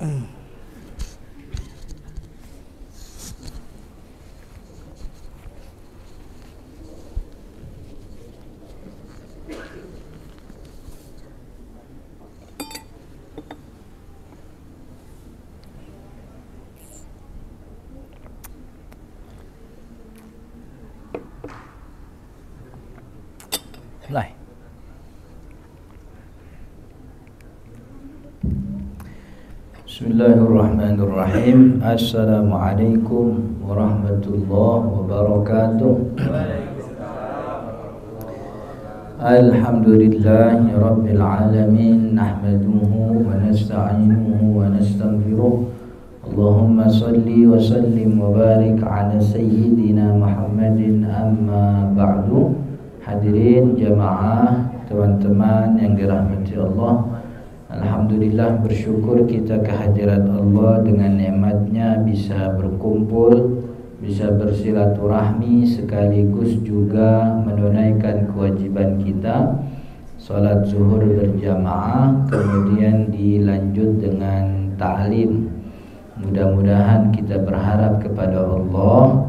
Mulai. Bismillahirrahmanirrahim. Assalamualaikum warahmatullahi wabarakatuh. Alhamdulillahi rabbil alamin. Nahmaduhu wa nasta'inuhu wa nastaghfiruh. Allahumma salli wa sallim wa barik ala sayyidina Muhammadin, amma ba'du. Hadirin jamaah, teman-teman yang dirahmati Allah, alhamdulillah, bersyukur kita kehadirat Allah dengan nikmatnya bisa berkumpul, bisa bersilaturahmi, sekaligus juga menunaikan kewajiban kita salat zuhur berjamaah, kemudian dilanjut dengan ta'lim. Mudah-mudahan kita berharap kepada Allah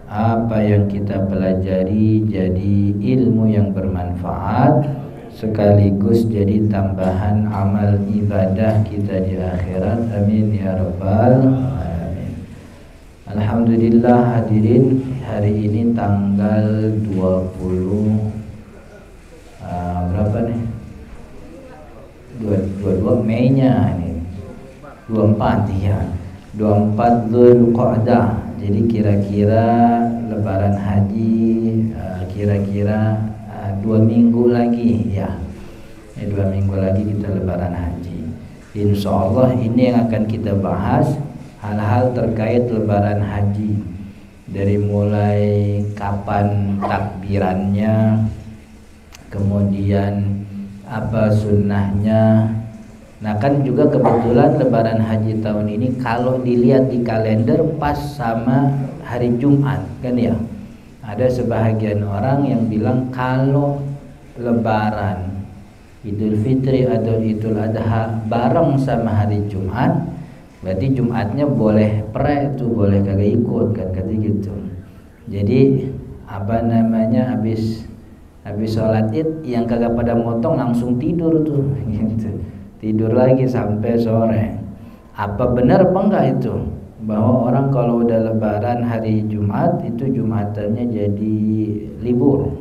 apa yang kita pelajari jadi ilmu yang bermanfaat, sekaligus jadi tambahan amal ibadah kita di akhirat. Amin ya rabbal alamin. Alhamdulillah hadirin, hari ini tanggal 20 berapa nih? 22 Mei-nya ini. 24 ya. 24 Dzulqa'dah. Jadi kira-kira lebaran haji kira-kira 2 minggu lagi ya. 2 minggu lagi kita lebaran haji. Insya Allah ini yang akan kita bahas, hal-hal terkait lebaran haji. Dari mulai kapan takbirannya, kemudian apa sunnahnya. Nah kan juga kebetulan lebaran haji tahun ini kalau dilihat di kalender pas sama hari Jumat kan ya. Ada sebahagian orang yang bilang kalau lebaran Idul Fitri atau Idul Adha bareng sama hari Jumat, berarti Jumatnya boleh itu boleh kagak ikut kan, kata gitu. Jadi apa namanya, habis sholat Id yang kagak pada motong langsung tidur tuh gitu. Tidur lagi sampai sore. Apa benar apa enggak itu bahwa orang kalau udah lebaran hari Jumat itu Jumatannya jadi libur,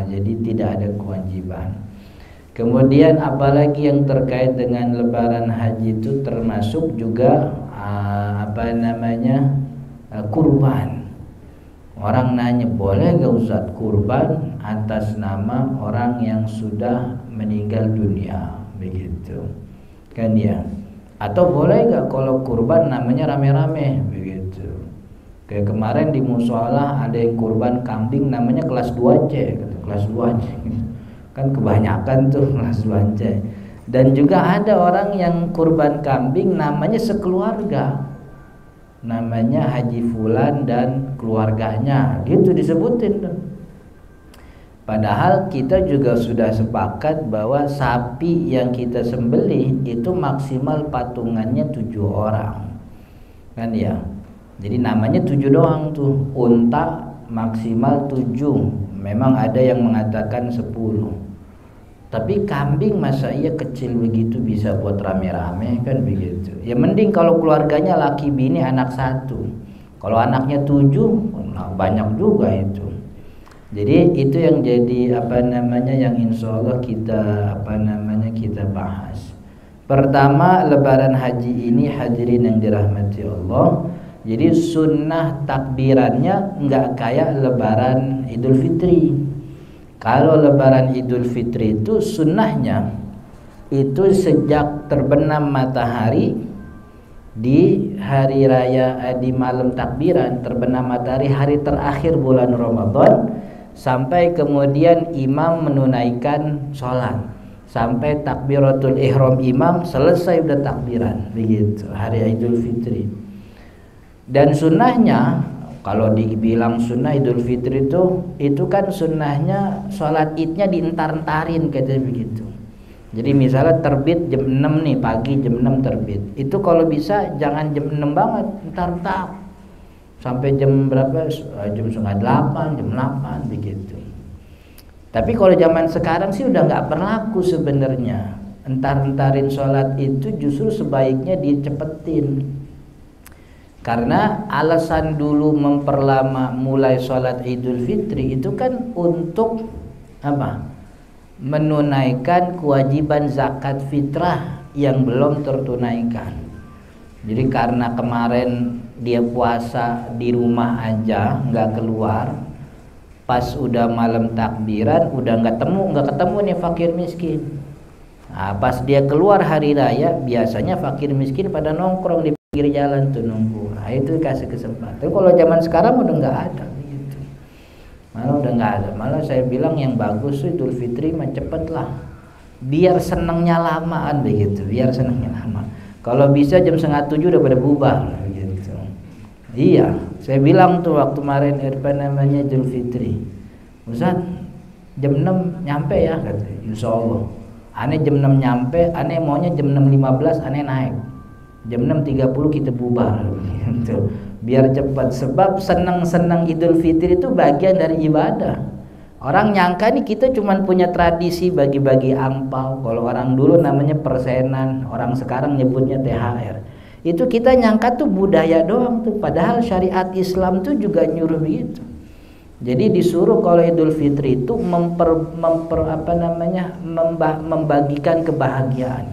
jadi tidak ada kewajiban. Kemudian apalagi yang terkait dengan lebaran haji itu termasuk juga kurban. Orang nanya, boleh gak Ustaz kurban atas nama orang yang sudah meninggal dunia, begitu kan ya? Atau boleh gak kalau kurban namanya rame-rame, begitu? Kayak kemarin di mushola ada yang kurban kambing namanya kelas 2C, gitu. Kelas 2C kan kebanyakan tuh kelas 2C. Dan juga ada orang yang kurban kambing namanya sekeluarga, namanya Haji Fulan dan keluarganya, gitu disebutin tuh. Padahal kita juga sudah sepakat bahwa sapi yang kita sembelih itu maksimal patungannya 7 orang kan ya. Jadi namanya 7 doang tuh. Unta maksimal 7. Memang ada yang mengatakan 10. Tapi kambing masa iya kecil begitu bisa buat rame-rame kan, begitu. Ya mending kalau keluarganya laki bini anak 1. Kalau anaknya 7, nah banyak juga itu. Jadi itu yang jadi yang insya Allah kita bahas. Pertama, lebaran haji ini hadirin yang dirahmati Allah. Jadi sunnah takbirannya nggak kayak lebaran Idul Fitri. Kalau lebaran Idul Fitri itu sunnahnya itu sejak terbenam matahari di hari raya, di malam takbiran terbenam matahari hari terakhir bulan Ramadan, sampai kemudian imam menunaikan sholat sampai takbiratul ihram imam selesai udah takbiran, begitu hari Idul Fitri. Dan sunnahnya, kalau dibilang sunnah Idul Fitri itu kan sunnahnya sholat idnya dientar-entarin, katanya begitu. Jadi misalnya terbit jam 6 nih, pagi jam 6 terbit. Itu kalau bisa jangan jam 6 banget, entar sampai jam berapa? Jam setengah 8, jam 8 begitu. Tapi kalau zaman sekarang sih udah nggak berlaku sebenarnya. Entar-entarin sholat itu justru sebaiknya dicepetin. Karena alasan dulu memperlama mulai sholat Idul Fitri itu kan untuk apa? Menunaikan kewajiban zakat fitrah yang belum tertunaikan. Jadi karena kemarin dia puasa di rumah aja, nggak keluar, pas udah malam takbiran udah nggak ketemu nih fakir miskin. Nah, pas dia keluar hari raya, biasanya fakir miskin pada nongkrong di pinggir jalan tuh nunggu. Nah, itu kasih kesempatan. Kalau zaman sekarang udah nggak ada. Malah udah nggak ada. Malah saya bilang yang bagus itu Idul Fitri mah cepet lah, biar senengnya lamaan begitu, biar senengnya lama. Kalau bisa jam 6:30 udah pada bubar gitu. Iya, saya bilang tuh waktu kemarin namanya Idul Fitri, Ustaz jam 6 nyampe ya, kata. Insya Allah. Aneh jam 6 nyampe, aneh maunya jam 6.15 aneh naik. Jam 6.30 kita bubar gitu. Biar cepat, sebab senang-senang Idul Fitri itu bagian dari ibadah. Orang nyangka nih kita cuma punya tradisi bagi-bagi angpau. Kalau orang dulu namanya persenan, orang sekarang nyebutnya THR. Itu kita nyangka tuh budaya doang tuh, padahal syariat Islam tuh juga nyuruh begitu. Jadi disuruh kalau Idul Fitri itu membagikan kebahagiaan.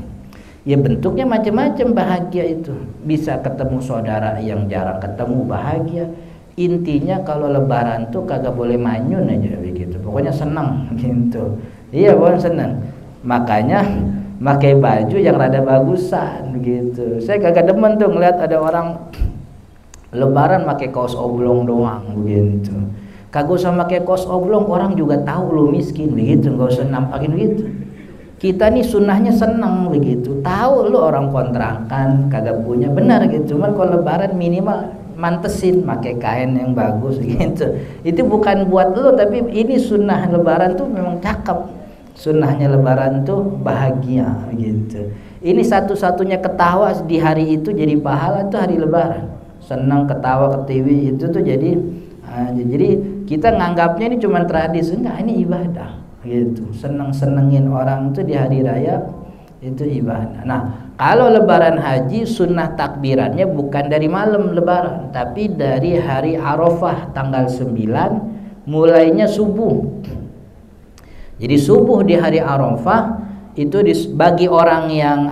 Ya bentuknya macam-macam bahagia itu. Bisa ketemu saudara yang jarang ketemu, bahagia. Intinya kalau lebaran tuh kagak boleh manyun aja begitu. Pokoknya senang gitu. Iya, pokoknya senang. Makanya pakai baju yang rada bagusan begitu. Saya kagak demen tuh ngeliat ada orang lebaran pakai kaos oblong doang begitu. Kagak usah pakai kaos oblong, orang juga tahu lu miskin begitu, enggak usah nampakin begitu. Kita nih sunnahnya senang begitu, tahu lu orang kontrakan kagak punya, benar gitu. Cuman kalau lebaran minimal mantesin pakai kain yang bagus gitu. Itu bukan buat lu, tapi ini sunnah lebaran tuh memang cakep. Sunnahnya lebaran tuh bahagia gitu. Ini satu-satunya ketawa di hari itu jadi pahala tuh hari lebaran. Senang ketawa ketiwi itu tuh jadi kita nganggapnya ini cuma tradisi, enggak, ini ibadah gitu. Seneng-senengin orang itu di hari raya itu ibadah. Nah, kalau lebaran haji sunnah takbirannya bukan dari malam lebaran, tapi dari hari Arafah tanggal 9 mulainya subuh. Jadi subuh di hari Arafah itu bagi orang yang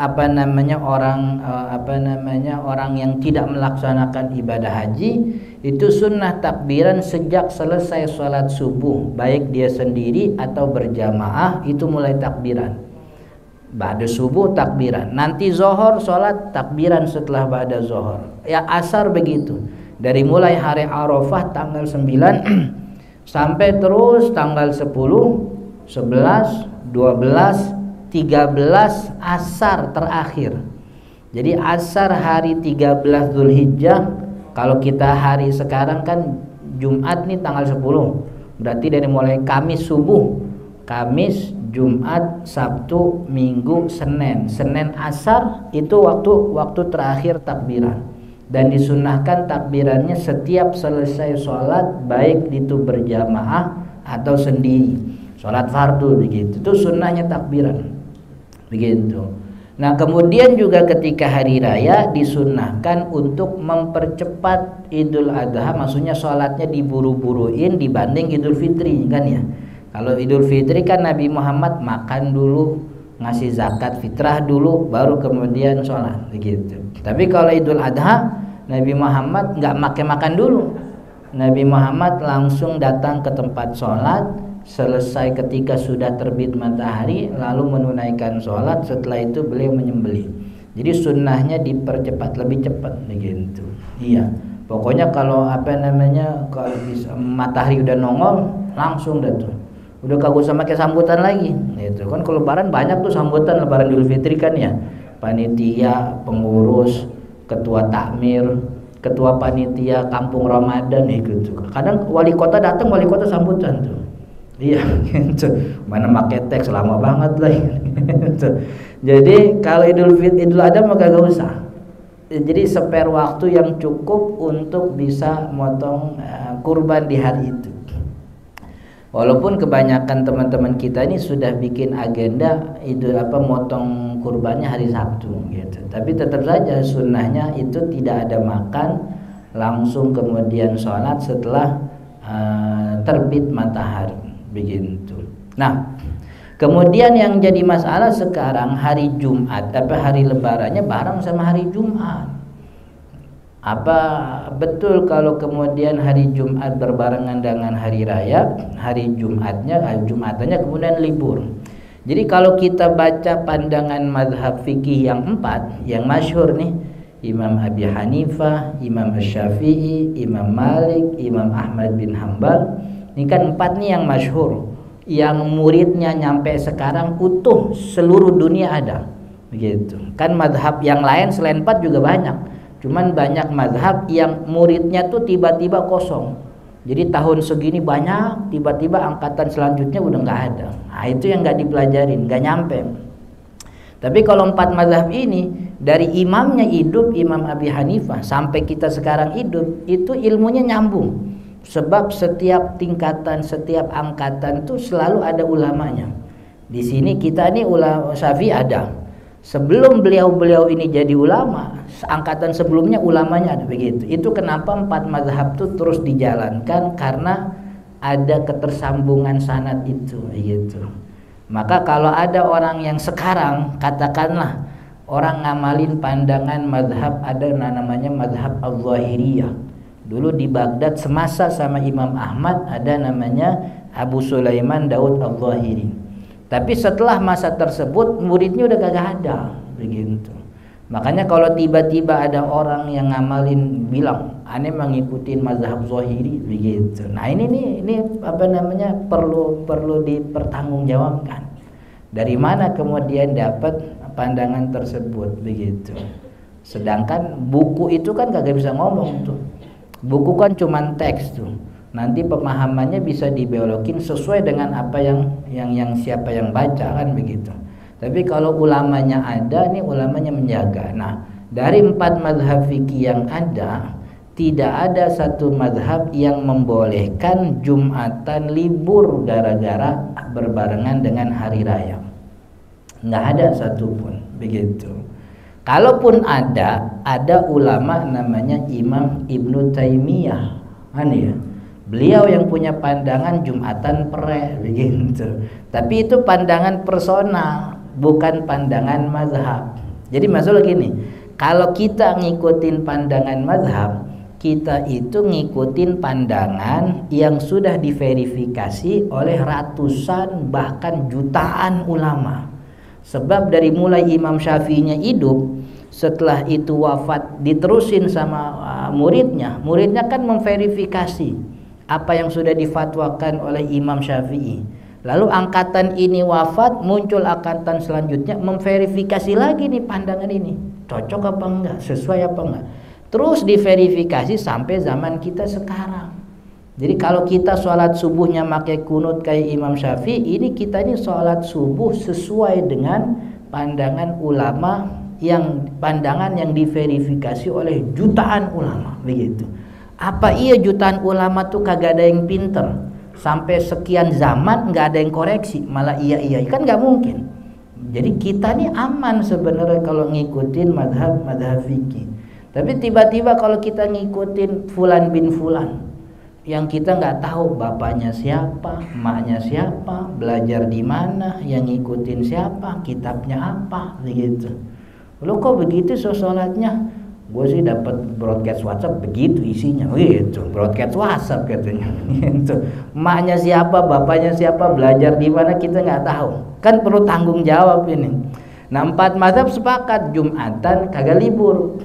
orang yang tidak melaksanakan ibadah haji, itu sunnah takbiran sejak selesai sholat subuh, baik dia sendiri atau berjamaah, itu mulai takbiran. Ba'da subuh takbiran, nanti zohor sholat takbiran setelah ba'da zohor. Ya asar begitu, dari mulai hari Arafah tanggal 9 sampai terus tanggal 10, 11, 12, 13 asar terakhir. Jadi asar hari 13 Zulhijjah, kalau kita hari sekarang kan Jumat nih tanggal 10, berarti dari mulai Kamis subuh, Kamis, Jumat, Sabtu, Minggu, Senin asar itu waktu terakhir takbiran. Dan disunahkan takbirannya setiap selesai sholat, baik itu berjamaah atau sendiri, sholat fardu begitu. Itu sunnahnya takbiran begitu. Nah, kemudian juga ketika hari raya disunnahkan untuk mempercepat Idul Adha, maksudnya sholatnya diburu-buruin dibanding Idul Fitri kan ya. Kalau Idul Fitri kan Nabi Muhammad makan dulu, ngasih zakat fitrah dulu, baru kemudian sholat begitu. Tapi kalau Idul Adha Nabi Muhammad nggak makan dulu. Nabi Muhammad langsung datang ke tempat sholat, selesai ketika sudah terbit matahari, lalu menunaikan sholat. Setelah itu beliau menyembelih. Jadi sunnahnya dipercepat, lebih cepat begitu. Iya, pokoknya kalau kalau matahari udah nongol langsung dah tuh, udah kagak usah pakai sambutan lagi gitu kan. Kalau lebaran banyak tuh sambutan lebaran Idul Fitri kan ya, panitia, pengurus, ketua takmir, ketua panitia kampung Ramadan gitu. Kadang wali kota datang, wali kota sambutan tuh. Iya gitu. Mana pakai teks lama banget lah gitu. Jadi kalau Idul Adha mah kagak usah. Jadi spare waktu yang cukup untuk bisa motong kurban di hari itu. Walaupun kebanyakan teman-teman kita ini sudah bikin agenda itu motong kurbannya hari Sabtu gitu. Tapi tetap saja sunnahnya itu tidak ada makan, langsung kemudian sholat setelah terbit matahari begitu. Nah, kemudian yang jadi masalah sekarang hari Jumat, hari lebarannya bareng sama hari Jumat. Apa betul kalau kemudian hari Jumat berbarengan dengan hari raya, hari Jumatannya kemudian libur? Jadi kalau kita baca pandangan mazhab fikih yang 4 yang masyhur nih, Imam Abi Hanifah, Imam Syafi'i, Imam Malik, Imam Ahmad bin Hanbal, ini kan 4 nih yang masyhur, yang muridnya nyampe sekarang utuh seluruh dunia ada, begitu. Kan mazhab yang lain selain 4 juga banyak. Cuman banyak mazhab yang muridnya tuh tiba-tiba kosong. Jadi tahun segini banyak, tiba-tiba angkatan selanjutnya udah nggak ada. Nah, itu yang nggak dipelajarin, nggak nyampe. Tapi kalau 4 mazhab ini dari imamnya hidup, Imam Abi Hanifah, sampai kita sekarang hidup, itu ilmunya nyambung. Sebab setiap tingkatan, setiap angkatan tuh selalu ada ulamanya. Di sini kita nih ulama Syafi'i ada. Sebelum beliau ini jadi ulama, angkatan sebelumnya ulamanya ada, begitu. Itu kenapa 4 mazhab itu terus dijalankan, karena ada ketersambungan sanad itu, begitu. Maka kalau ada orang yang sekarang katakanlah orang ngamalin pandangan mazhab, ada namanya mazhab Al-Zahiriyah. Dulu di Baghdad semasa sama Imam Ahmad ada namanya Abu Sulaiman Daud Al-Zahiri. Tapi setelah masa tersebut muridnya udah kagak ada, begitu. Makanya kalau tiba-tiba ada orang yang ngamalin bilang aneh mengikuti mazhab Zahiri, begitu. Nah ini perlu dipertanggungjawabkan. Dari mana kemudian dapat pandangan tersebut, begitu. Sedangkan buku itu kan kagak bisa ngomong tuh. Buku kan cuman teks tuh. Nanti pemahamannya bisa dibelokin sesuai dengan apa yang siapa yang baca, kan begitu. Tapi kalau ulamanya ada, nih ulamanya menjaga. Nah, dari 4 mazhab fikih yang ada, tidak ada satu mazhab yang membolehkan Jumatan libur gara-gara berbarengan dengan hari raya. Nggak ada satupun, begitu. Kalaupun ada ulama namanya Imam Ibnu Taimiyah, kan ya. Beliau yang punya pandangan Jumatan begitu. Tapi itu pandangan personal, bukan pandangan mazhab. Jadi masalah gini, kalau kita ngikutin pandangan mazhab, kita itu ngikutin pandangan yang sudah diverifikasi oleh ratusan bahkan jutaan ulama. Sebab dari mulai Imam Syafi'inya hidup, setelah itu wafat diterusin sama muridnya kan memverifikasi apa yang sudah difatwakan oleh Imam Syafi'i. Lalu angkatan ini wafat, muncul angkatan selanjutnya memverifikasi lagi nih pandangan ini, cocok apa enggak, sesuai apa enggak. Terus diverifikasi sampai zaman kita sekarang. Jadi kalau kita sholat subuhnya pakai kunut kayak Imam Syafi'i, ini kita ini sholat subuh sesuai dengan pandangan ulama, yang pandangan yang diverifikasi oleh jutaan ulama, begitu. Apa iya jutaan ulama tuh kagak ada yang pinter? Sampai sekian zaman nggak ada yang koreksi, malah iya kan nggak mungkin. Jadi kita nih aman sebenarnya kalau ngikutin madhab fikih. Tapi tiba-tiba kalau kita ngikutin fulan bin fulan, yang kita nggak tahu bapaknya siapa, emaknya siapa, belajar di mana, yang ngikutin siapa, kitabnya apa, begitu. Lo kok begitu sholatnya? Gue sih dapat broadcast WhatsApp begitu isinya, gitu, broadcast WhatsApp katanya, gitu. Emaknya siapa, bapaknya siapa, belajar di mana kita nggak tahu, kan perlu tanggung jawab ini. Nah 4 mazhab sepakat Jumatan kagak libur.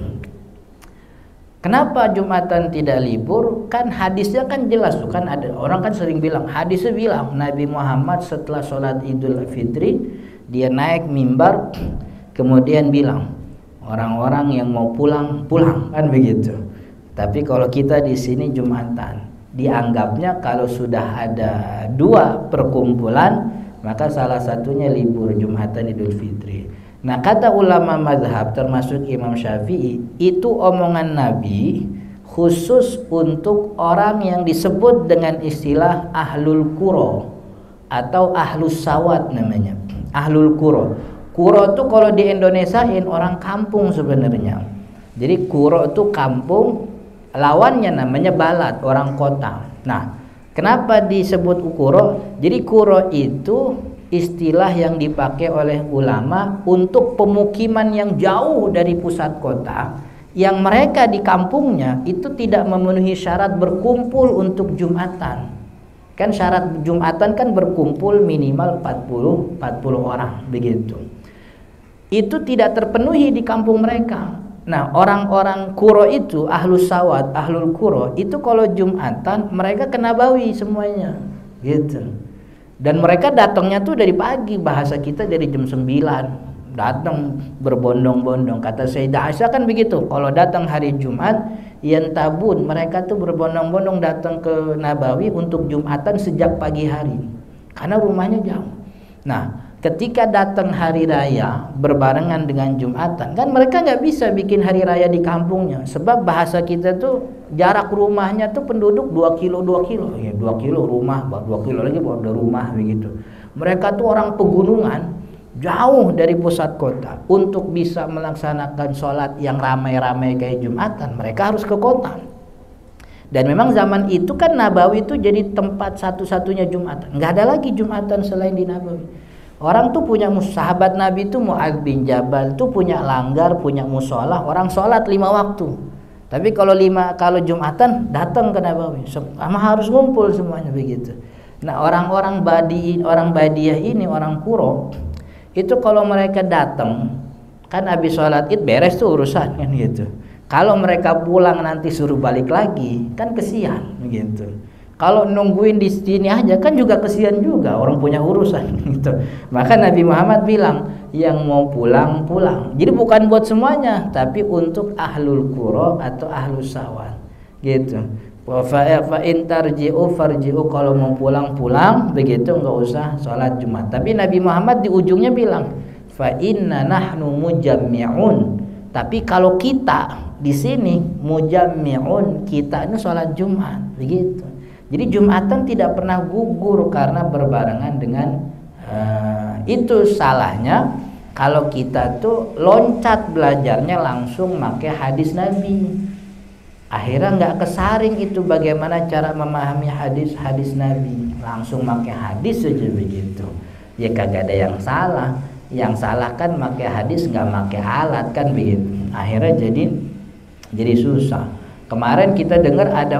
Kenapa Jumatan tidak libur? Kan hadisnya kan jelas tuh, kan ada orang kan sering bilang, hadisnya bilang Nabi Muhammad setelah sholat Idul Fitri dia naik mimbar kemudian bilang, orang-orang yang mau pulang, kan begitu. Tapi kalau kita di sini Jumatan. dianggapnya kalau sudah ada dua perkumpulan maka salah satunya libur Jumatan Idul Fitri. Nah, kata ulama mazhab termasuk Imam Syafi'i, itu omongan Nabi khusus untuk orang yang disebut dengan istilah ahlul qura atau ahlus sawat namanya. Ahlul qura. Qura itu kalau di Indonesiain orang kampung sebenarnya. Jadi qura itu kampung, lawannya namanya balad, orang kota. Nah, kenapa disebut qura? Jadi qura itu istilah yang dipakai oleh ulama untuk pemukiman yang jauh dari pusat kota, yang mereka di kampungnya itu tidak memenuhi syarat berkumpul untuk Jumatan. Kan syarat Jumatan kan berkumpul minimal 40 orang begitu. Itu tidak terpenuhi di kampung mereka. Nah, orang-orang Qura itu, ahlus sawat, ahlul Qura itu kalau Jumatan mereka ke Nabawi semuanya, gitu. Dan mereka datangnya tuh dari pagi, bahasa kita dari jam 9, datang berbondong-bondong. Kata Sayyidah Aisyah kan begitu, kalau datang hari Jumat, yantabun, mereka tuh berbondong-bondong datang ke Nabawi untuk Jumatan sejak pagi hari, karena rumahnya jauh. Nah, ketika datang hari raya berbarengan dengan Jumatan, kan mereka nggak bisa bikin hari raya di kampungnya, sebab bahasa kita tuh jarak rumahnya tuh penduduk 2 kilo ya, 2 kilo rumah, 2 kilo lagi ada rumah begitu. Mereka tuh orang pegunungan, jauh dari pusat kota. Untuk bisa melaksanakan sholat yang ramai-ramai kayak Jumatan, mereka harus ke kota. Dan memang zaman itu kan Nabawi itu jadi tempat satu-satunya Jumatan, nggak ada lagi Jumatan selain di Nabawi. Orang tuh punya sahabat Nabi itu Mu'adz bin Jabal tuh punya langgar, punya musola, orang sholat 5 waktu. Tapi kalau Jumatan datang ke Nabawi, sama harus ngumpul semuanya begitu. Nah, orang Badiah ini, orang Qura, itu kalau mereka datang kan habis sholat Id beres tuh urusan kan gitu. Kalau mereka pulang nanti suruh balik lagi, kan kesian gitu. Kalau nungguin di sini aja kan juga kesian juga, orang punya urusan gitu. Maka Nabi Muhammad bilang, yang mau pulang. Jadi bukan buat semuanya, tapi untuk ahlul qura atau ahlus sawat gitu. Fa in tarji'u farji'u, kalau mau pulang begitu, enggak usah sholat Jumat. Tapi Nabi Muhammad di ujungnya bilang, fa inna nahnu mujammi'un. Tapi kalau kita di sini mujammi'un, kita ini sholat Jumat begitu. Jadi Jumatan tidak pernah gugur karena berbarengan dengan itu. Salahnya kalau kita tuh loncat belajarnya langsung pakai hadis Nabi, akhirnya nggak kesaring itu bagaimana cara memahami hadis Nabi, langsung pakai hadis saja begitu. Ya kagak ada yang salah. Yang salah kan pakai hadis nggak pakai alat kan begitu. Akhirnya jadi susah. Kemarin kita dengar ada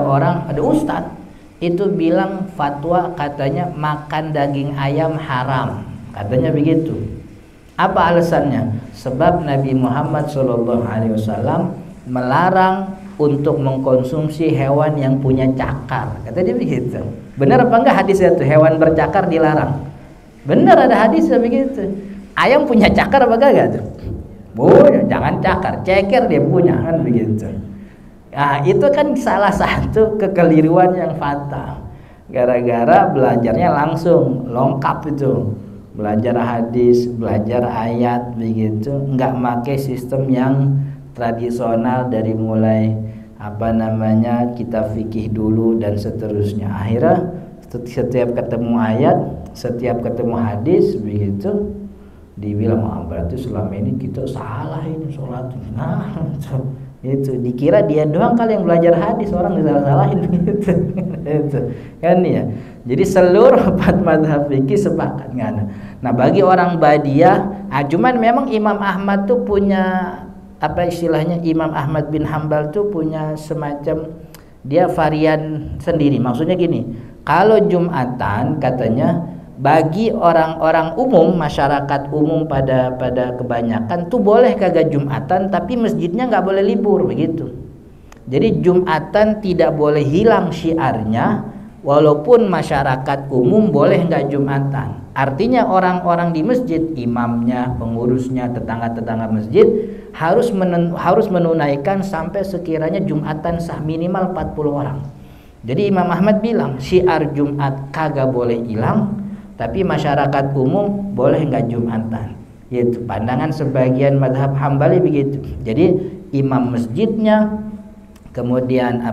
ustadz itu bilang fatwa, katanya makan daging ayam haram, katanya begitu. Apa alasannya? Sebab Nabi Muhammad SAW melarang untuk mengkonsumsi hewan yang punya cakar, katanya begitu. Benar apa enggak hadisnya itu? Hewan bercakar dilarang. Benar, ada hadisnya begitu. Ayam punya cakar apa enggak tuh? Jangan cakar, ceker dia punya kan begitu. Nah, itu kan salah satu kekeliruan yang fatal. Gara-gara belajarnya langsung lengkap itu. Belajar hadis, belajar ayat begitu, enggak pakai sistem yang tradisional dari mulai kitab fikih dulu dan seterusnya. Akhirnya setiap ketemu ayat, setiap ketemu hadis begitu dibilang, berarti selama ini kita salah ini sholat. Nah, itu dikira dia doang kali yang belajar hadis, orang disalah-salahin gitu. Itu kan ya. Jadi seluruh 4 mazhab fikih sepakat kan. Nah, bagi orang Badiah, cuman memang Imam Ahmad tuh punya istilahnya, Imam Ahmad bin Hambal tuh punya semacam dia varian sendiri. Maksudnya gini, kalau Jumatan katanya bagi orang-orang umum, masyarakat umum pada kebanyakan tuh boleh kagak Jumatan, tapi masjidnya nggak boleh libur begitu. Jadi Jumatan tidak boleh hilang syiarnya, walaupun masyarakat umum boleh nggak Jumatan. Artinya orang-orang di masjid, imamnya, pengurusnya, tetangga-tetangga masjid harus menunaikan sampai sekiranya Jumatan sah, minimal 40 orang. Jadi Imam Ahmad bilang syiar Jumat kagak boleh hilang, tapi masyarakat umum boleh nggak Jumatan. Itu pandangan sebagian mazhab Hambali begitu. Jadi imam masjidnya, kemudian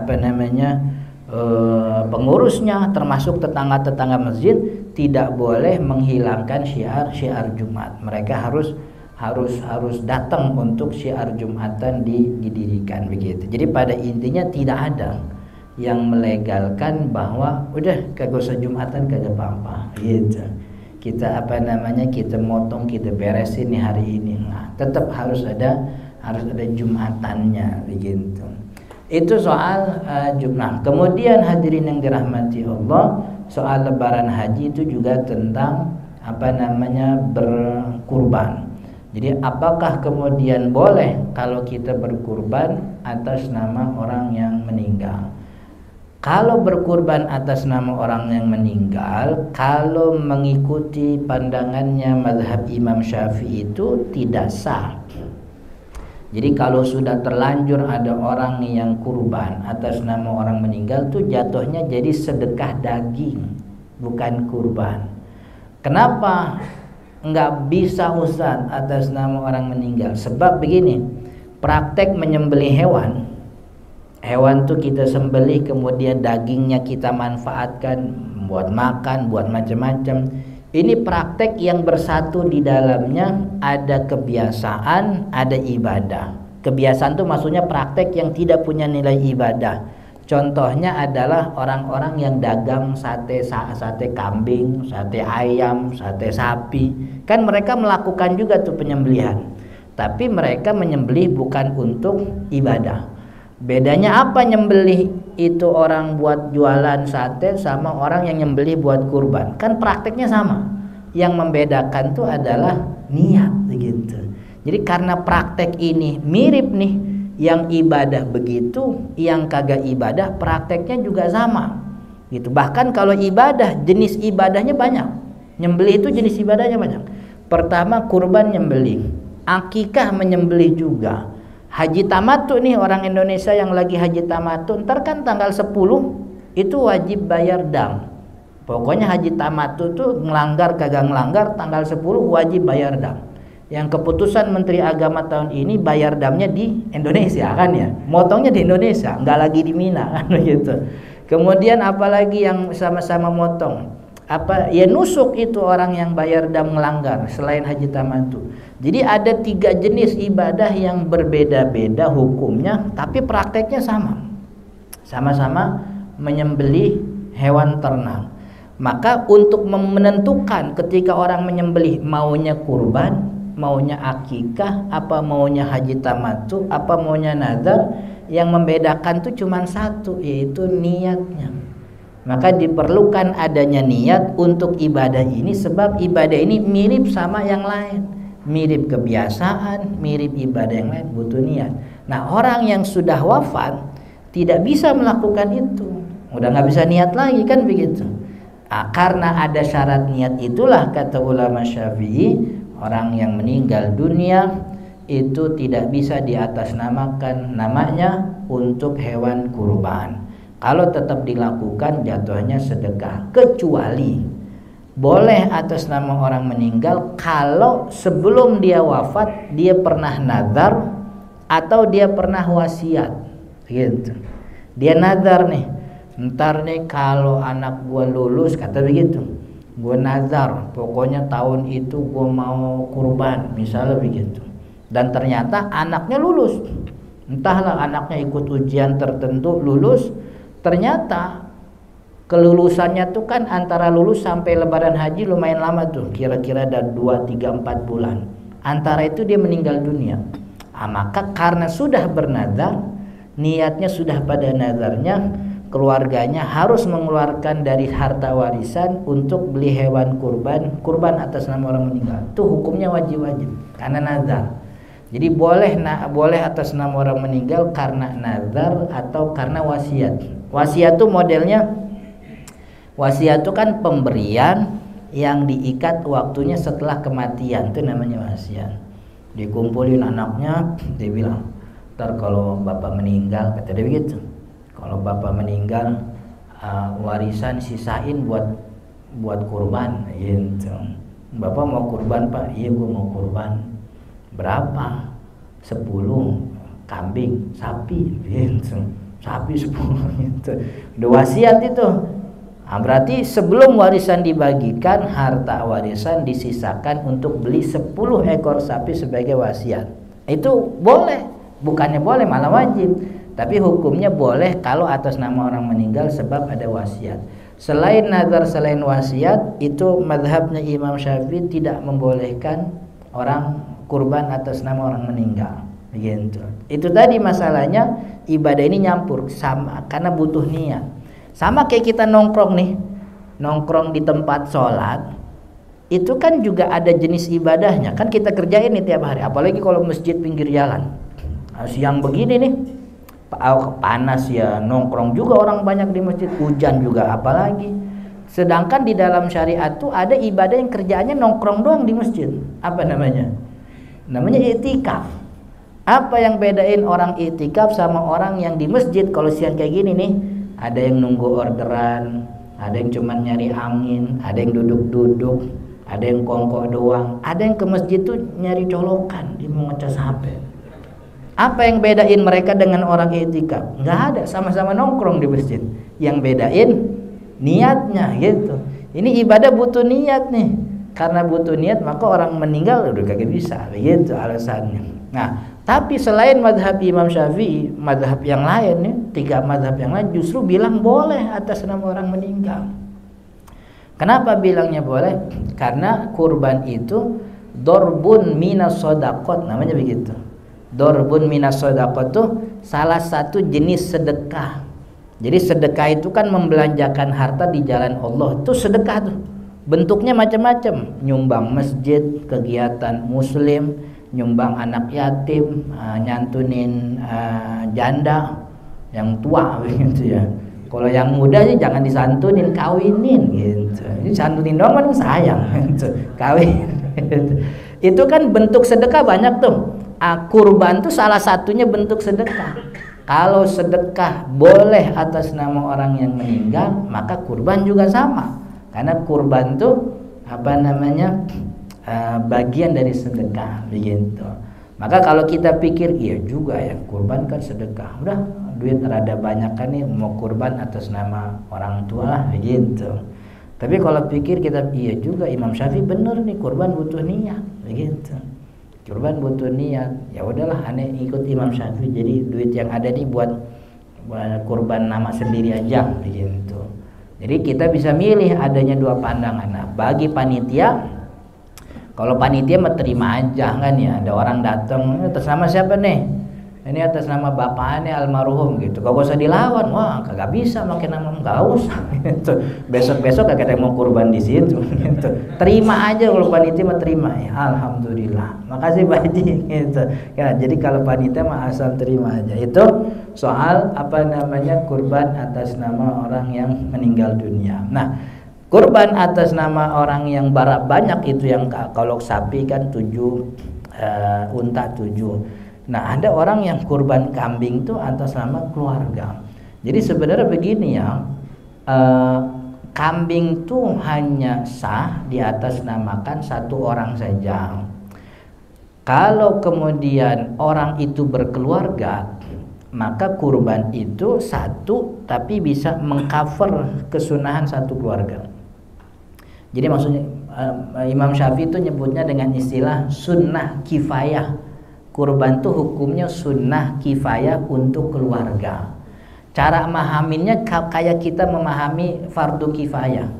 pengurusnya, termasuk tetangga-tetangga masjid tidak boleh menghilangkan syiar Jumat. Mereka harus datang untuk syiar Jumatan didirikan begitu. Jadi pada intinya tidak ada yang melegalkan bahwa udah kagak usah Jumatan kagak apa-apa gitu. Kita kita motong, kita beresin nih hari ini. Nah, tetap harus ada Jumatannya begitu. Itu soal Jumat. Kemudian hadirin yang dirahmati Allah, soal lebaran haji itu juga tentang berkurban. Jadi apakah kemudian boleh kalau kita berkurban atas nama orang yang meninggal? Kalau berkurban atas nama orang yang meninggal, kalau mengikuti pandangannya mazhab Imam Syafi'i itu tidak sah. Jadi kalau sudah terlanjur ada orang yang kurban atas nama orang meninggal tuh jatuhnya jadi sedekah daging, bukan kurban. Kenapa enggak bisa Ustaz atas nama orang meninggal? Sebab begini, praktek menyembelih hewan tuh kita sembelih, kemudian dagingnya kita manfaatkan buat makan, buat macam-macam. Ini praktek yang bersatu di dalamnya ada kebiasaan, ada ibadah. Kebiasaan itu maksudnya praktek yang tidak punya nilai ibadah. Contohnya adalah orang-orang yang dagang sate kambing, sate ayam, sate sapi. Kan mereka melakukan juga tuh penyembelihan. Tapi mereka menyembelih bukan untuk ibadah. Bedanya apa nyembelih itu orang buat jualan sate sama orang yang nyembelih buat kurban? Kan prakteknya sama. Yang membedakan tuh adalah niat begitu. Jadi karena praktek ini mirip nih, yang ibadah begitu, yang kagak ibadah prakteknya juga sama. Gitu. Bahkan kalau ibadah, jenis ibadahnya banyak. Nyembelih itu jenis ibadahnya banyak. Pertama kurban nyembelih, akikah menyembelih juga. Haji tamattu nih, orang Indonesia yang lagi haji tamattu, ntar kan tanggal 10 itu wajib bayar dam. Pokoknya haji tamattu tuh ngelanggar kagak ngelanggar tanggal 10 wajib bayar dam. Yang keputusan Menteri Agama tahun ini bayar damnya di Indonesia kan ya. Motongnya di Indonesia, nggak lagi di Mina kan begitu. Kemudian apalagi yang sama-sama motong? Nusuk itu orang yang bayar dam melanggar selain haji tamattu. Jadi ada 3 jenis ibadah yang berbeda-beda hukumnya, tapi prakteknya sama-sama menyembelih hewan ternak. Maka untuk menentukan ketika orang menyembelih maunya kurban, maunya akikah, apa maunya haji tamattu, apa maunya nazar, yang membedakan tuh cuma satu, yaitu niatnya. Maka diperlukan adanya niat untuk ibadah ini, sebab ibadah ini mirip sama yang lain, mirip kebiasaan, mirip ibadah yang lain, butuh niat. Nah, orang yang sudah wafat tidak bisa melakukan itu, udah nggak bisa niat lagi kan begitu. Karena ada syarat niat itulah kata ulama Syafi'i, orang yang meninggal dunia itu tidak bisa diatasnamakan namanya untuk hewan kurban. Kalau tetap dilakukan jatuhnya sedekah, kecuali boleh atas nama orang meninggal kalau sebelum dia wafat dia pernah nazar atau dia pernah wasiat gitu. Dia nazar nih, ntar nih kalau anak gua lulus, kata begitu, gua nazar pokoknya tahun itu gua mau kurban misalnya begitu. Dan ternyata anaknya lulus, entahlah anaknya ikut ujian tertentu lulus. Ternyata kelulusannya tuh kan antara lulus sampai lebaran haji lumayan lama tuh, kira-kira ada 2, 3, 4 bulan. Antara itu dia meninggal dunia. Maka karena sudah bernazar, niatnya sudah pada nazarnya, keluarganya harus mengeluarkan dari harta warisan untuk beli hewan kurban atas nama orang meninggal. Itu hukumnya wajib-wajib karena nazar. Jadi boleh atas nama orang meninggal karena nazar atau karena wasiat. Wasiat itu modelnya, wasiat itu kan pemberian yang diikat waktunya setelah kematian, itu namanya wasiat. Dikumpulin anaknya, dia bilang, ntar kalau bapak meninggal, kata dia begitu, kalau bapak meninggal warisan sisain buat kurban gitu. Bapak mau kurban Pak? Iya gua mau kurban. Berapa? 10 kambing, sapi gitu. Sapi 10 gitu. Udah wasiat itu. Nah, berarti sebelum warisan dibagikan, harta warisan disisakan untuk beli 10 ekor sapi sebagai wasiat. Itu boleh, bukannya boleh malah wajib. Tapi hukumnya boleh kalau atas nama orang meninggal sebab ada wasiat. Selain nazar, selain wasiat, itu mazhabnya Imam Syafi'i tidak membolehkan orang kurban atas nama orang meninggal. Begitu. Itu tadi masalahnya, ibadah ini nyampur sama karena butuh niat. Sama kayak kita nongkrong nih, nongkrong di tempat sholat, itu kan juga ada jenis ibadahnya. Kan kita kerjain nih tiap hari, apalagi kalau masjid pinggir jalan. Siang begini nih, panas ya, nongkrong juga orang banyak di masjid, hujan juga apalagi. Sedangkan di dalam syariat tuh ada ibadah yang kerjaannya nongkrong doang di masjid. Apa namanya? Namanya i'tikaf. Apa yang bedain orang i'tikaf sama orang yang di masjid kalau siang kayak gini nih? Ada yang nunggu orderan, ada yang cuma nyari angin, ada yang duduk-duduk, ada yang kongkok doang, ada yang ke masjid tuh nyari colokan, dia mau ngecas HP. Apa yang bedain mereka dengan orang i'tikaf? Nggak ada, sama-sama nongkrong di masjid. Yang bedain niatnya gitu. Ini ibadah butuh niat nih. Karena butuh niat maka orang meninggal udah kagak bisa, begitu alasannya. Nah, tapi selain mazhab Imam Syafi'i, mazhab yang lain nih, 3 mazhab yang lain justru bilang boleh atas nama orang meninggal. Kenapa bilangnya boleh? Karena kurban itu dorbun minas sodaqot, namanya begitu. Dorbun minas sodaqot tuh salah satu jenis sedekah. Jadi sedekah itu kan membelanjakan harta di jalan Allah. Itu sedekah tuh. Bentuknya macam-macam, nyumbang masjid, kegiatan muslim, nyumbang anak yatim, nyantunin janda yang tua begitu ya. Kalau yang muda sih jangan disantunin, kawinin gitu. Ini santunin doang kan sayang gitu. Kawin. Itu kan bentuk sedekah banyak tuh. Kurban tuh salah satunya bentuk sedekah. Kalau sedekah boleh atas nama orang yang meninggal, maka kurban juga sama. Karena kurban tuh apa namanya bagian dari sedekah begitu. Maka kalau kita pikir iya juga ya, kurban kan sedekah. Udah duit rada banyak kan nih, mau kurban atas nama orang tua lah begitu. Tapi kalau pikir kita iya juga, Imam Syafi'i bener nih, kurban butuh niat begitu. Kurban butuh niat. Ya udahlah, aneh ikut Imam Syafi'i. Jadi duit yang ada nih buat kurban nama sendiri aja begitu. Jadi kita bisa milih, adanya 2 pandangan. Nah, bagi panitia, kalau panitia mah terima aja kan ya. Ada orang datang, atas nama siapa nih? Ini atas nama bapaknya almarhum gitu. Kagak usah dilawan. Wah, kagak bisa pakai nama, enggak usah gitu. Besok-besok kagak ada yang mau kurban di situ gitu. Terima aja kalau panitia mah terima ya. Alhamdulillah. Makasih Pak Haji gitu. Ya, jadi kalau panitia mah asal terima aja. Itu soal apa namanya kurban atas nama orang yang meninggal dunia. Nah, kurban atas nama orang yang banyak itu yang kalau sapi kan 7, unta 7. Nah, ada orang yang kurban kambing tuh atas nama keluarga. Jadi sebenarnya begini ya, kambing tuh hanya sah di atas namakan 1 orang saja. Kalau kemudian orang itu berkeluarga, maka kurban itu 1 tapi bisa mengcover kesunahan 1 keluarga. Jadi maksudnya Imam Syafi'i itu nyebutnya dengan istilah sunnah kifayah. Kurban itu hukumnya sunnah kifayah untuk keluarga. Cara memahaminnya kayak kita memahami fardu kifayah.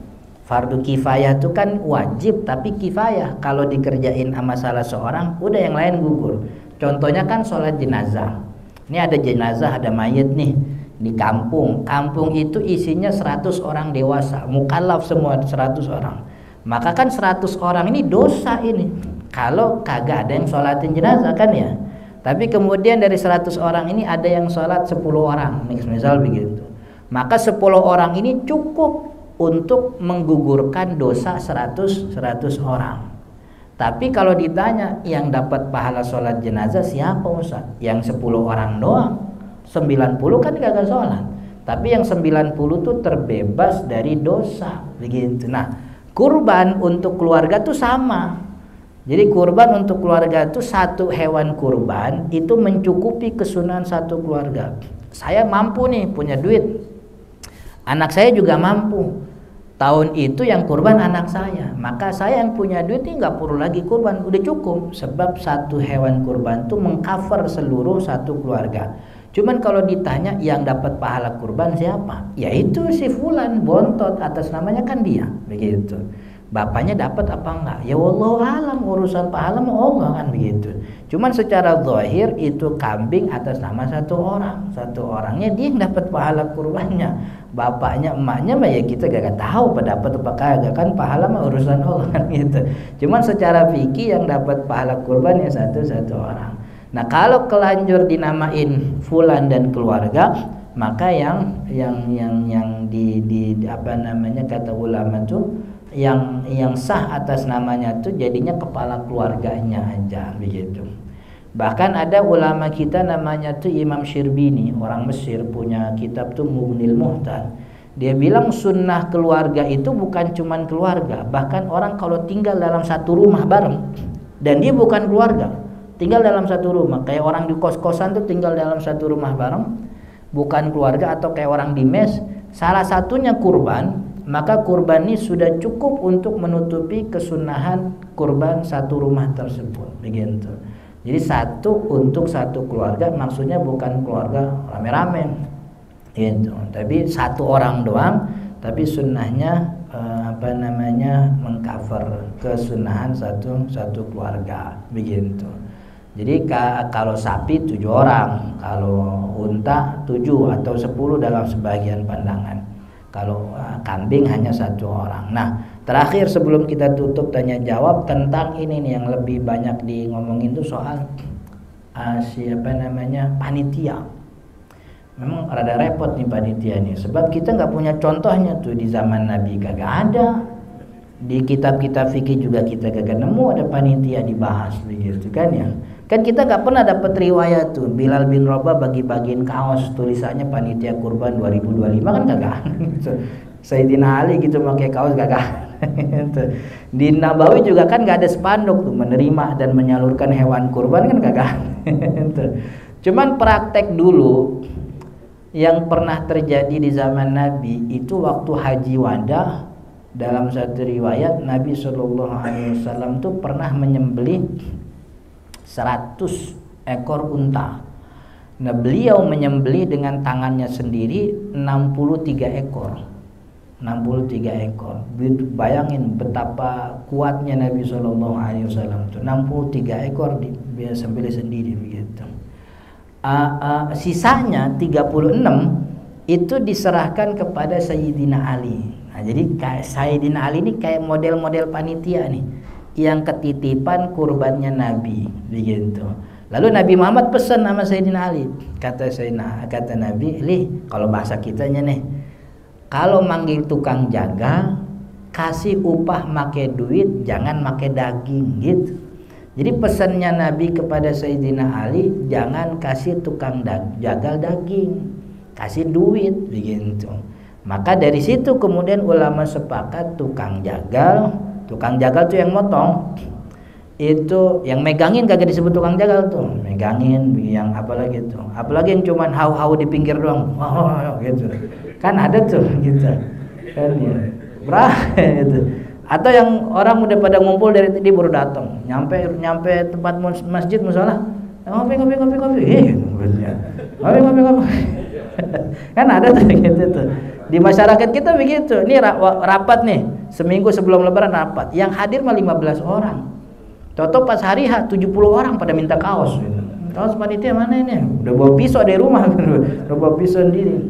Fardu kifayah itu kan wajib tapi kifayah. Kalau dikerjain sama salah seorang, udah yang lain gugur. Contohnya kan sholat jenazah. Ini ada jenazah, ada mayit nih di kampung. Kampung itu isinya 100 orang dewasa, mukallaf semua 100 orang. Maka kan 100 orang ini dosa ini. Kalau kagak ada yang sholatin jenazah kan ya. Tapi kemudian dari 100 orang ini ada yang sholat 10 orang, misal begitu. Maka 10 orang ini cukup untuk menggugurkan dosa 100 orang. Tapi kalau ditanya yang dapat pahala sholat jenazah siapa Ustaz? Yang 10 orang doang. 90 kan kagak sholat. Tapi yang 90 tuh terbebas dari dosa, begitu. Nah, kurban untuk keluarga tuh sama. Jadi kurban untuk keluarga tuh satu hewan kurban itu mencukupi kesunahan satu keluarga. Saya mampu nih, punya duit. Anak saya juga mampu. Tahun itu yang kurban anak saya. Maka saya yang punya duit ini nggak perlu lagi kurban, udah cukup. Sebab satu hewan kurban tuh mengcover seluruh satu keluarga. Cuman kalau ditanya yang dapat pahala kurban siapa? Yaitu si fulan bontot, atas namanya kan dia, begitu. Bapaknya dapat apa enggak? Ya wallahu alam, urusan pahala mah Allah kan, begitu. Cuman secara zahir itu kambing atas nama satu orang. Satu orangnya dia yang dapat pahala kurbannya. Bapaknya, emaknya mah ya kita gak tahu pada dapat apa kagak, kan pahala mah urusan Allah kan, gitu. Cuman secara fikih yang dapat pahala kurban ya satu orang. Nah, kalau kelanjur dinamain fulan dan keluarga, maka yang di apa namanya, kata ulama tuh yang sah atas namanya tuh jadinya kepala keluarganya aja, begitu. Bahkan ada ulama kita namanya tuh Imam Syirbini, orang Mesir, punya kitab tuh Mughnil Muhtaj. Dia bilang sunnah keluarga itu bukan cuman keluarga, bahkan orang kalau tinggal dalam satu rumah bareng dan dia bukan keluarga, tinggal dalam satu rumah, kayak orang di kos-kosan tuh tinggal dalam satu rumah bareng, bukan keluarga, atau kayak orang di mes, salah satunya kurban, maka kurban ini sudah cukup untuk menutupi kesunahan kurban satu rumah tersebut, begitu. Jadi satu untuk satu keluarga, maksudnya bukan keluarga rame-rame, gitu. Tapi satu orang doang, tapi sunnahnya mengcover kesunahan satu keluarga, begitu. Jadi kalau sapi 7 orang, kalau unta 7 atau 10 dalam sebagian pandangan. Kalau kambing hanya 1 orang. Nah, terakhir sebelum kita tutup tanya jawab tentang ini nih yang lebih banyak di ngomongin tuh soal panitia. Memang rada repot nih panitia nih, sebab kita nggak punya contohnya tuh di zaman Nabi, kagak ada. Di kitab-kitab fikih juga kita kagak nemu ada panitia dibahas, begitu kan ya. Kan kita nggak pernah dapat riwayat tuh Bilal bin Rabah bagi-bagiin kaos tulisannya panitia kurban 2025, kan kagak. Sayyidina Ali gitu pakai kaos kagak. Di Nabawi juga kan nggak ada spanduk tuh menerima dan menyalurkan hewan kurban, kan kagak. Cuman praktek dulu yang pernah terjadi di zaman Nabi itu waktu haji wada. Dalam satu riwayat Nabi SAW tuh pernah menyembelih 100 ekor unta. Nah, beliau menyembelih dengan tangannya sendiri 63 ekor. 63 ekor. Bayangin betapa kuatnya Nabi SAW tuh. 63 ekor dia sembelih sendiri, begitu. Sisanya 36 itu diserahkan kepada Sayyidina Ali. Nah, jadi Sayyidina Ali ini kayak model-model panitia nih yang ketitipan kurbannya Nabi, begitu. Lalu Nabi Muhammad pesan sama Sayyidina Ali, kata Nabi, kalau bahasa kitanya nih, kalau manggil tukang jaga kasih upah make duit, jangan make daging, gitu. Jadi pesannya Nabi kepada Sayyidina Ali, jangan kasih tukang jagal daging, kasih duit, begitu. Maka dari situ kemudian ulama sepakat tukang jagal tuh yang motong, itu yang megangin kagak disebut tukang jagal tuh, megangin yang apalagi yang cuman hau-hau di pinggir doang, gitu kan ada tuh, gitu kan ya, gitu. Atau yang orang udah pada ngumpul dari tadi baru datang, nyampe tempat masjid musola, ngopi, kan ada tuh, gitu tuh. Di masyarakat kita begitu. Ini rapat nih, seminggu sebelum lebaran rapat. Yang hadir mah 15 orang. Toto pas hari H 70 orang pada minta kaos. Kaos panitia mana ini? Udah bawa pisau dari rumah, udah bawa pisau sendiri.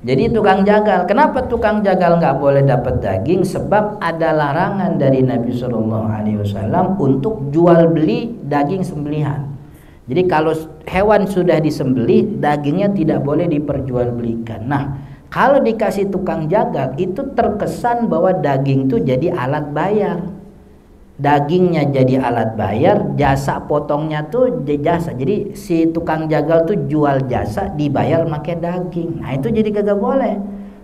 Jadi tukang jagal. Kenapa tukang jagal nggak boleh dapat daging? Sebab ada larangan dari Nabi SAW untuk jual beli daging sembelihan. Jadi kalau hewan sudah disembelih, dagingnya tidak boleh diperjualbelikan. Nah, kalau dikasih tukang jagal itu terkesan bahwa daging itu jadi alat bayar. dagingnya jadi alat bayar, jasa potongnya tuh jasa. Jadi si tukang jagal tuh jual jasa dibayar pakai daging. Nah itu jadi kagak boleh,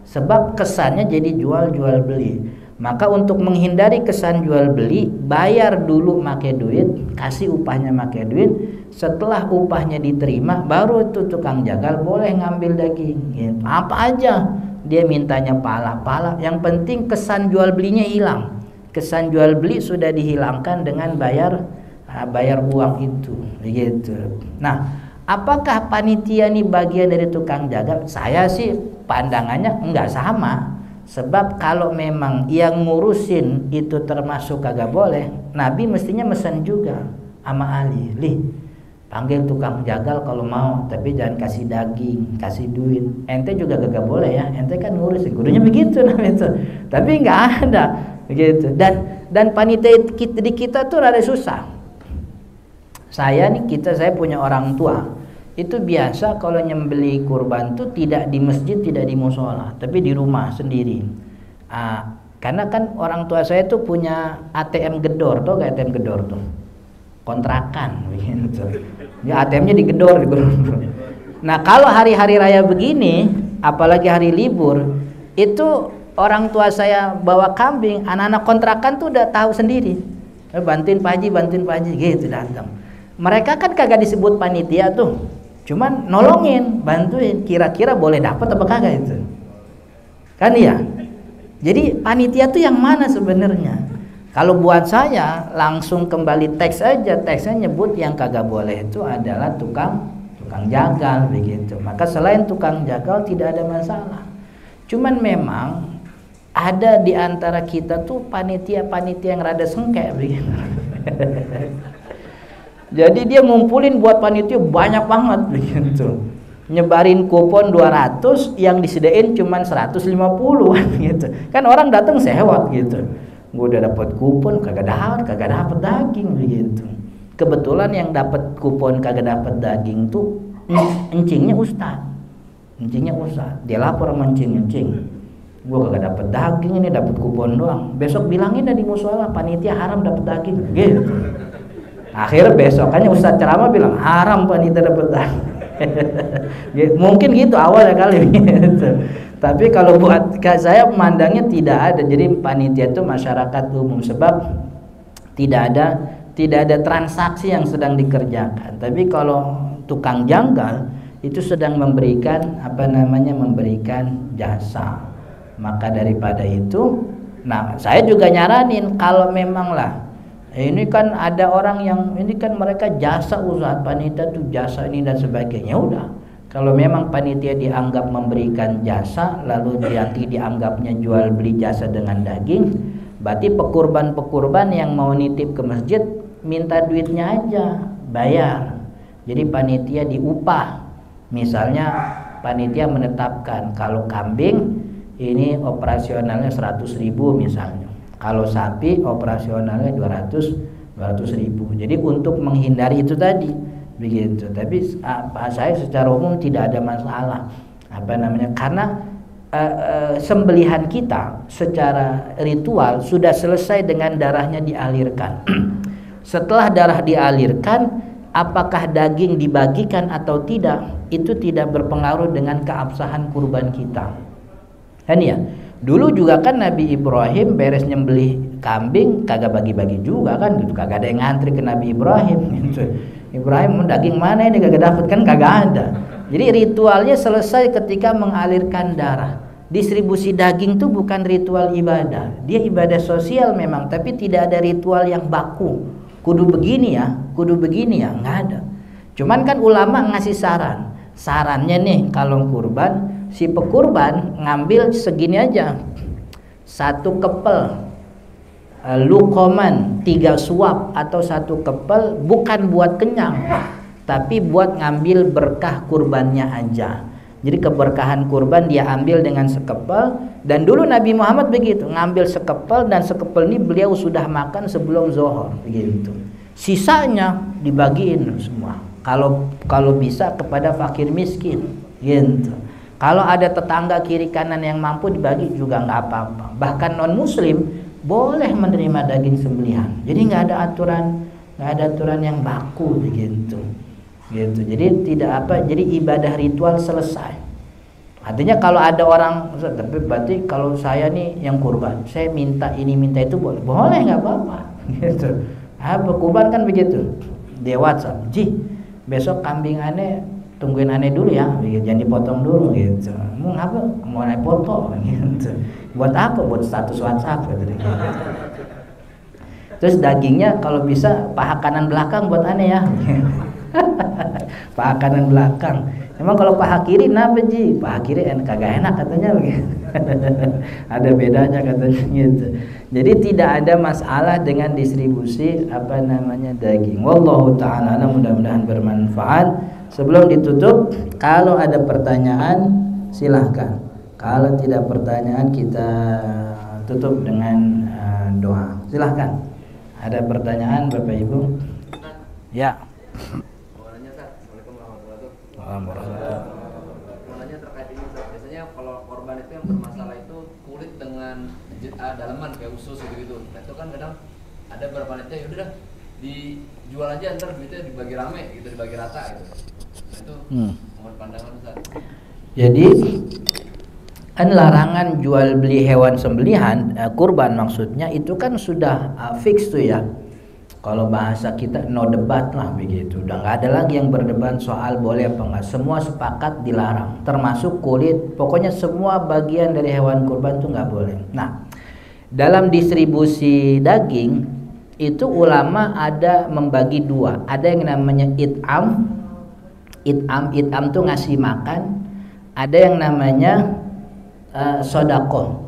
sebab kesannya jadi jual beli. Maka untuk menghindari kesan jual beli, bayar dulu pakai duit, kasih upahnya pakai duit. Setelah upahnya diterima, baru tuh tukang jagal boleh ngambil daging gitu. Apa aja dia mintanya, pala. Yang penting kesan jual belinya hilang. Kesan jual beli sudah dihilangkan dengan bayar uang itu begitu. Nah, apakah panitia ini bagian dari tukang jagal? Saya sih pandangannya enggak sama. Sebab kalau memang yang ngurusin itu termasuk kagak boleh, Nabi mestinya mesen juga sama Ali, panggil tukang jagal kalau mau, tapi jangan kasih daging, kasih duit. Ente juga kagak boleh ya, ente kan ngurusin. Kudunya begitu namanya itu. Tapi nggak ada begitu. Dan panitia di kita tuh rada susah. Saya punya orang tua. Itu biasa kalau nyembeli kurban tuh tidak di masjid, tidak di musola, tapi di rumah sendiri. Karena kan orang tua saya tuh punya ATM gedor, tuh kayak ATM gedor tuh, kontrakan begitu. Ya ATM-nya digedor. Nah kalau hari-hari raya begini, apalagi hari libur, itu orang tua saya bawa kambing, anak-anak kontrakan tuh udah tahu sendiri. Bantuin Pak Haji gitu datang. Mereka kan kagak disebut panitia tuh, cuman nolongin, bantuin, kira-kira boleh dapat apa kagak itu. Kan ya. Jadi panitia tuh yang mana sebenarnya? Kalau buat saya langsung kembali teks aja, teksnya nyebut yang kagak boleh itu adalah tukang jagal begitu. Maka selain tukang jagal tidak ada masalah. Cuman memang ada di antara kita tuh panitia yang rada sengke begitu. Jadi dia ngumpulin buat panitia banyak banget begitu. Nyebarin kupon 200, yang disediain cuman 150 gitu. Kan orang datang sewot gitu. Gue udah dapat kupon kagak dapat daging begitu. Kebetulan yang dapat kupon kagak dapat daging tuh encingnya Ustaz. Dia lapor sama encing. Gue kagak dapat daging, ini dapat kupon doang. Besok bilangin dah di musola panitia haram dapat daging gitu. Akhirnya besokannya Ustaz ceramah bilang haram panitia dapat daging. Mungkin gitu awalnya kali gitu. Tapi kalau buat saya memandangnya tidak ada. Jadi panitia itu masyarakat umum, sebab tidak ada transaksi yang sedang dikerjakan. Tapi kalau tukang janggal itu sedang memberikan memberikan jasa. Maka daripada itu, nah saya juga nyaranin kalau memang ini kan ada orang yang ini kan mereka jasa usaha panitia tuh jasa ini dan sebagainya. Udah, kalau memang panitia dianggap memberikan jasa lalu dianggapnya jual beli jasa dengan daging, berarti pekurban yang mau nitip ke masjid minta duitnya aja, bayar. Jadi panitia diupah. Misalnya panitia menetapkan kalau kambing ini operasionalnya 100.000 misalnya. Kalau sapi operasionalnya 200.000. Jadi untuk menghindari itu tadi begitu. Tapi saya secara umum tidak ada masalah karena sembelihan kita secara ritual sudah selesai dengan darahnya dialirkan. Setelah darah dialirkan, apakah daging dibagikan atau tidak, itu tidak berpengaruh dengan keabsahan kurban kita. Kan ya? Dulu juga kan Nabi Ibrahim beres nyembelih kambing kagak bagi-bagi juga kan gitu, kagak ada yang ngantri ke Nabi Ibrahim gitu. Ibrahim daging mana ini kagak dapat kan, kagak ada. Jadi ritualnya selesai ketika mengalirkan darah. Distribusi daging itu bukan ritual ibadah, dia ibadah sosial memang, tapi tidak ada ritual yang baku. Kudu begini ya, nggak ada. Cuman kan ulama ngasih sarannya nih kalau kurban, si pekurban ngambil segini aja, 1 kepel lukoman 3 suap atau 1 kepel, bukan buat kenyang tapi buat ngambil berkah kurbannya aja. Jadi keberkahan kurban dia ambil dengan sekepel. Dan dulu Nabi Muhammad begitu, ngambil sekepel, dan sekepel ini beliau sudah makan sebelum zuhur begitu. Sisanya dibagiin semua, kalau bisa kepada fakir miskin gitu. Kalau ada tetangga kiri kanan yang mampu dibagi juga nggak apa-apa. Bahkan non muslim boleh menerima daging sembelihan. Jadi nggak ada aturan yang baku begitu. Gitu. Jadi tidak apa, jadi ibadah ritual selesai. Artinya kalau ada orang, tapi berarti kalau saya nih yang kurban, saya minta ini minta itu boleh nggak apa-apa. Gitu. Kurban kan begitu. Dia WhatsApp, Ji, besok kambing aneh tungguin aneh dulu ya, jangan dipotong dulu gitu. Mau ngapa? Mau naik foto gitu. Buat apa? Buat status WhatsApp gitu. Terus dagingnya kalau bisa paha kanan belakang buat aneh ya. Paha kanan belakang. Emang kalau paha kiri kenapa Ji? Paha kiri kagak enak katanya begitu. Ada bedanya katanya gitu. Jadi tidak ada masalah dengan distribusi daging. Wallahu taala mudah-mudahan bermanfaat. Sebelum ditutup, kalau ada pertanyaan silahkan. Kalau tidak pertanyaan kita tutup dengan doa. Silahkan. Ada pertanyaan Bapak Ibu? Ya. Nanya terkait ini, biasanya kalau korban itu yang bermasalah itu kulit dengan dalaman kayak usus gitu. Nah itu kan kadang ada beberapa panitia ya udah dijual aja, ntar duitnya dibagi rame gitu, dibagi rata gitu. Nah itu mohon pandangan Ustaz. Jadi kan larangan jual beli hewan sembelihan kurban maksudnya itu kan sudah fix tuh ya. Kalau bahasa kita no debat lah begitu. Udah nggak ada lagi yang berdebat soal boleh apa enggak. Semua sepakat dilarang, termasuk kulit. Pokoknya semua bagian dari hewan kurban itu nggak boleh. Nah, dalam distribusi daging itu ulama ada membagi dua. Ada yang namanya it'am. It'am tuh ngasih makan. Ada yang namanya sodaqoh.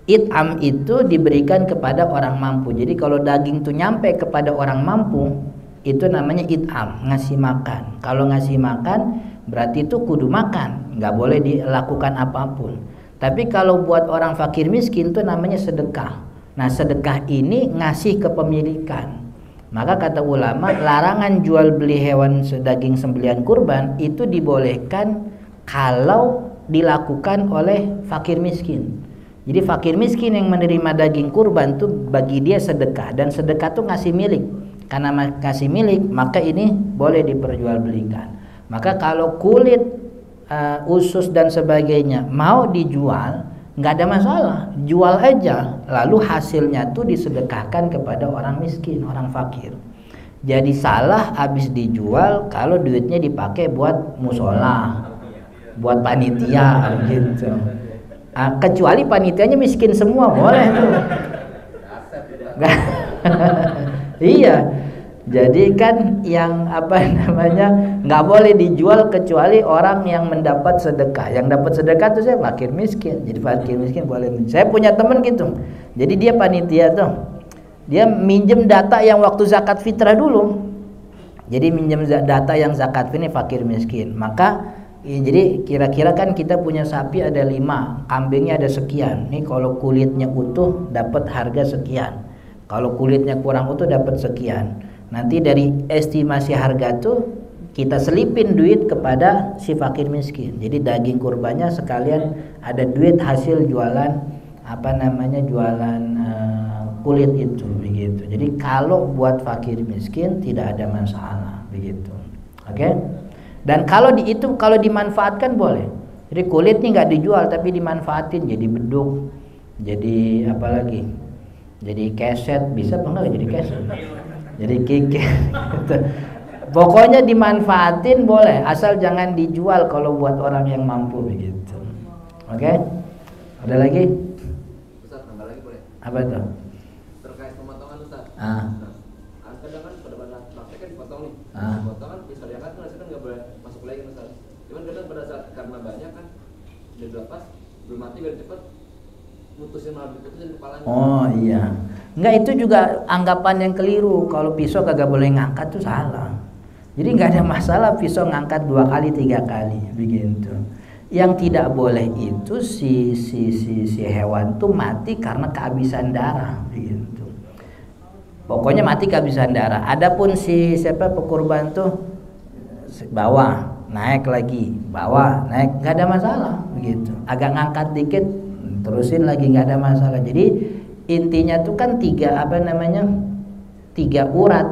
It'am itu diberikan kepada orang mampu. Jadi kalau daging itu nyampe kepada orang mampu, itu namanya it'am, ngasih makan. Kalau ngasih makan berarti itu kudu makan, nggak boleh dilakukan apapun. Tapi kalau buat orang fakir miskin itu namanya sedekah. Nah sedekah ini ngasih kepemilikan. Maka kata ulama larangan jual beli hewan daging sembelihan kurban itu dibolehkan kalau dilakukan oleh fakir miskin. Jadi fakir miskin yang menerima daging kurban tuh bagi dia sedekah, dan sedekah tuh ngasih milik. Karena ngasih milik maka ini boleh diperjualbelikan. Maka kalau kulit, usus dan sebagainya mau dijual nggak ada masalah, jual aja. Lalu hasilnya tuh disedekahkan kepada orang miskin, orang fakir. Jadi salah habis dijual kalau duitnya dipakai buat musola, buat panitia gitu. Kecuali panitianya miskin semua boleh tuh. Iya. Jadi kan yang nggak boleh dijual kecuali orang yang mendapat sedekah. Yang dapat sedekah tuh saya fakir miskin. Jadi fakir miskin boleh. Saya punya teman gitu. Jadi dia panitia tuh. Dia minjem data yang waktu zakat fitrah dulu. Jadi minjem data yang zakat ini fakir miskin. Maka jadi kira-kira kan kita punya sapi ada 5, kambingnya ada sekian. Nih kalau kulitnya utuh dapat harga sekian. Kalau kulitnya kurang utuh dapat sekian. Nanti dari estimasi harga tuh kita selipin duit kepada si fakir miskin. Jadi daging kurbannya sekalian ada duit hasil jualan jualan kulit itu begitu. Jadi kalau buat fakir miskin tidak ada masalah begitu. Oke? Dan kalau dimanfaatkan boleh. Jadi kulit nih nggak dijual tapi dimanfaatin jadi beduk, jadi apa lagi? Jadi keset, bisa apa enggak jadi keset? Jadi kiki. Pokoknya dimanfaatin boleh, asal jangan dijual kalau buat orang yang mampu begitu. Oke? Ada lagi? Ustaz, tambah lagi boleh? Apa itu? Terkait pemotongan Ustaz. Kadang kan pada praktek kan dipotong nih. Potongan bisa diangkat kan hasilnya nggak boleh masuk lagi Ustaz. Cuman kadang pada saat karena banyak kan udah dilepas belum mati biar cepet putusin kepalanya. Oh iya. Enggak, itu juga anggapan yang keliru. Kalau pisau kagak boleh ngangkat tuh salah. Jadi nggak ada masalah pisau ngangkat 2 kali 3 kali begitu. Yang tidak boleh itu si hewan tuh mati karena kehabisan darah begitu. Pokoknya mati kehabisan darah. Adapun pekurban tuh bawah naik lagi, bawah naik, nggak ada masalah begitu. Agak ngangkat dikit terusin lagi, nggak ada masalah. Jadi intinya tuh kan tiga urat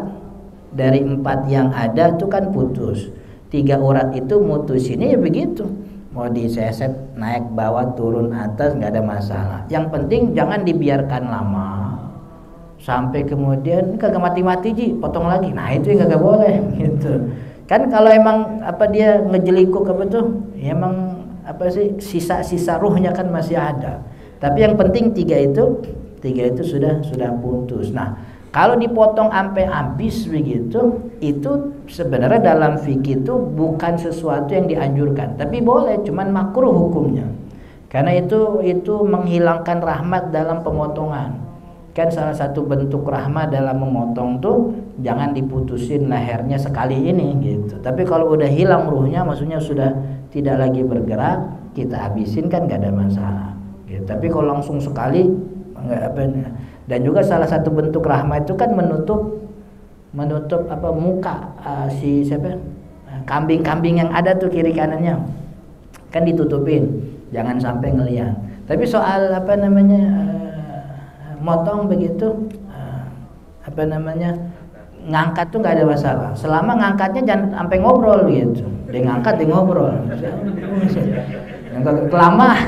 dari 4 yang ada tuh kan putus. 3 urat itu mutusinnya ya begitu, mau diseset naik bawah turun atas nggak ada masalah. Yang penting jangan dibiarkan lama sampai kemudian kagak mati-mati Ji, potong lagi. Nah itu yang kagak boleh gitu. Kan kalau emang dia ngejelikuk ya emang sisa-sisa ruhnya kan masih ada. Tapi yang penting 3 itu sudah putus. Nah, kalau dipotong sampai habis begitu, itu sebenarnya dalam fikih itu bukan sesuatu yang dianjurkan, tapi boleh, cuman makruh hukumnya. Karena itu menghilangkan rahmat dalam pemotongan. Kan salah satu bentuk rahmat dalam memotong tuh jangan diputusin lehernya sekali ini gitu. Tapi kalau udah hilang ruhnya, maksudnya sudah tidak lagi bergerak, kita habisin kan gak ada masalah gitu. Tapi kalau langsung sekali enggak dan juga salah satu bentuk rahmat itu kan menutup muka kambing-kambing yang ada tuh kiri kanannya kan ditutupin, jangan sampai ngelihat. Tapi soal motong begitu ngangkat tuh nggak ada masalah, selama ngangkatnya jangan sampai ngobrol gitu. Dia ngangkat dia ngobrol yang kelamaan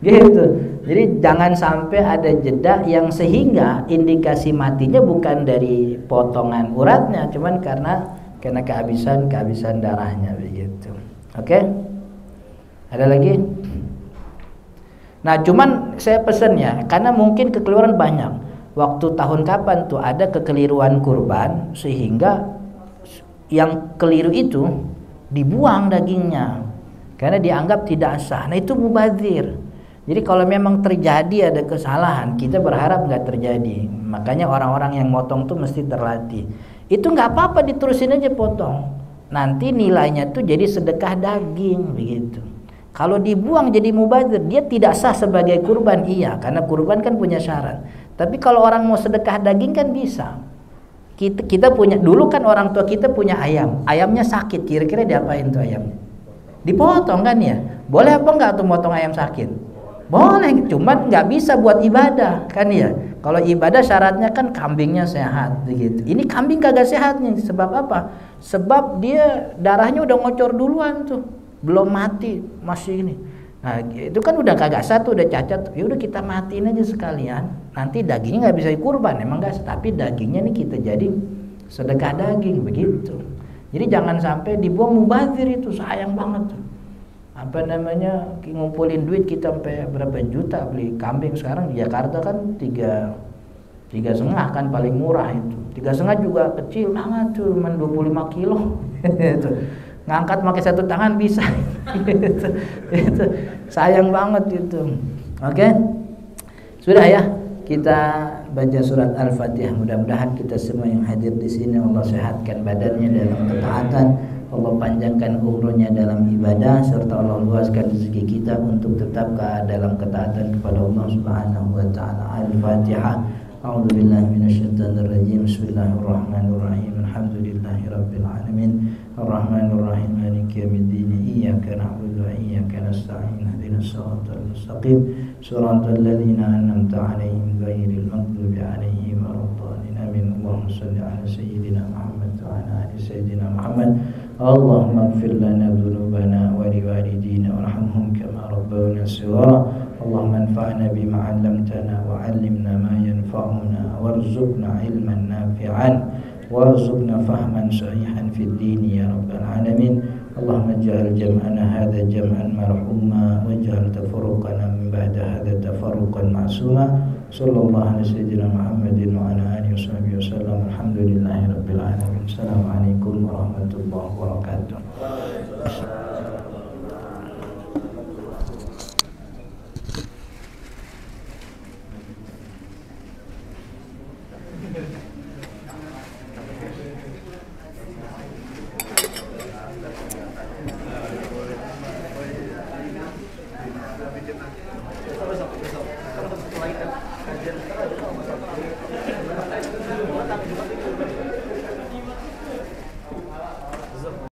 gitu. Jadi jangan sampai ada jeda yang sehingga indikasi matinya bukan dari potongan uratnya, cuman karena kehabisan darahnya begitu. Oke? Ada lagi? Nah, cuman saya pesen ya, karena mungkin kekeliruan banyak. Waktu tahun kapan tuh ada kekeliruan kurban sehingga yang keliru itu dibuang dagingnya karena dianggap tidak sah. Nah, itu mubadzir. Jadi kalau memang terjadi ada kesalahan, kita berharap nggak terjadi. Makanya orang-orang yang motong tuh mesti terlatih. Itu nggak apa-apa, diterusin aja potong. Nanti nilainya tuh jadi sedekah daging begitu. Kalau dibuang jadi mubadzir, dia tidak sah sebagai kurban, iya, karena kurban kan punya syarat. Tapi kalau orang mau sedekah daging kan bisa. Kita punya, dulu kan orang tua kita punya ayam, ayamnya sakit, kira-kira diapain tuh ayam? Dipotong kan ya? Boleh apa enggak tuh motong ayam sakit? Boleh, cuman nggak bisa buat ibadah kan ya. Kalau ibadah syaratnya kan kambingnya sehat begitu. Ini kambing kagak sehat nih, sebab apa? Sebab dia darahnya udah ngocor duluan tuh, belum mati masih ini. Nah itu kan udah kagak sah tuh, udah cacat. Ya udah kita matiin aja sekalian. Nanti dagingnya nggak bisa dikurban, emang nggak. Tapi dagingnya nih kita jadi sedekah daging begitu. Jadi jangan sampai dibuang mubazir, itu sayang banget tuh. Ngumpulin duit kita sampai berapa juta beli kambing. Sekarang di Jakarta kan 3,5 kan paling murah itu. 3,5 juga kecil banget tuh, cuma 25 kilo ngangkat pakai satu tangan bisa. itu sayang banget itu. Oke? Sudah ya, kita baca surat Al-Fatihah. Mudah-mudahan kita semua yang hadir di sini Allah sehatkan badannya dalam ketaatan, Allah panjangkan umurnya dalam ibadah, serta Allah luaskan rezeki kita untuk tetap dalam ketaatan kepada Allah Subhanahu wa taala. Al-Fatihah. A'udzubillahi minasyaitonir rajim. Bismillahirrahmanirrahim. Alhamdulillahirabbil alamin. Arrahmanirrahim. Maliki yaumiddin. Iyyaka na'budu wa iyyaka nasta'in. Ihdinas siratal mustaqim. Shiratal ladzina an'amta 'alaihim ghairil maghdubi 'alaihim waladdallin. Amin. Allahumma shalli 'ala sayyidina Muhammad wa 'ala ali sayyidina Muhammad. Allahumma ighfir lana dhunubana wa liwalidina warhamhum kama rabbawna shighara. Allahumma anfa'na bima 'allamtana wa 'allimna ma yanfa'una warzuqna 'ilman nafi'an warzuqna fahman sahihan fid din ya rabbal alamin. Allahumma ij'al jam'ana hadha jam'an marhuma waj'al tafarruqana min ba'da hadha tafarruqan ma'suma. Sallallahu alaihi sayyidina Muhammadin wa ala alihi washabbihi wasallam. Alhamdulillahi rabbil alamin. Assalamualaikum warahmatullahi wabarakatuh.